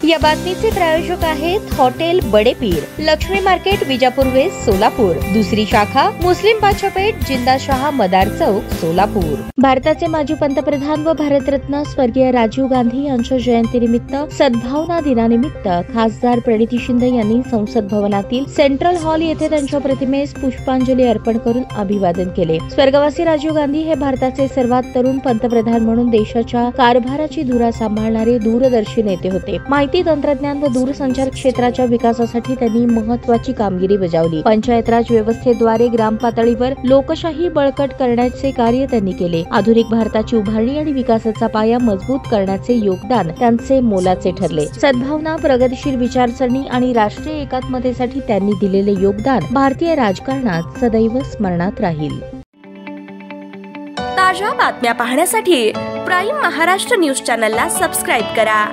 या बातमीचे प्रायोजक आहेत hotel Badepir, Lakshmi market, Vijapur west, Solapur. दुसरी शाखा मुस्लिम बादशाहपेठ, जिंदाशहा मदार चौक, सोलापूर। भारताचे माजी पंतप्रधान व भारतरत्न स्वर्गीय राजीव गांधी यांच्या जयंतीनिमित्त सद्भावना दिनानिमित्त खासदार प्रणिती शिंदे यांनी संसद भवनातील सेंट्रल हॉल येथे त्यांच्या प्रतिमेस पुष्पांजली अर्पण करून अभिवादन केले। स्वर्गवासी राजीव गांधी हे भारताचे सर्वात तरुण पंतप्रधान म्हणून देशाच्या कारभाराची धुरा सांभाळणारे दूरदर्शी नेते होते। माहिती तंत्रज्ञान व दूरसंचार क्षेत्राच्या विकासासाठी त्यांनी महत्त्वाची कामगिरी बजावली। पंचायत राज व्यवस्थेद्वारे ग्राम पातळीवर लोकशाही बळकट करण्याचे कार्य त्यांनी केले। आधुनिक भारताची उभारणी आणि विकासाचा पाया मजबूत करण्याचे योगदान त्यांचे मोलाचे ठरले। सद्भावना, प्रगतिशील विचारसरणी आणि राष्ट्रीय एकात्मतेसाठी त्यांनी दिलेले योगदान भारतीय राजकारणात सदैव स्मरणात राहील। ताज्या बातम्या पाहण्यासाठी प्राईम महाराष्ट्र न्यूज चॅनलला सबस्क्राईब करा।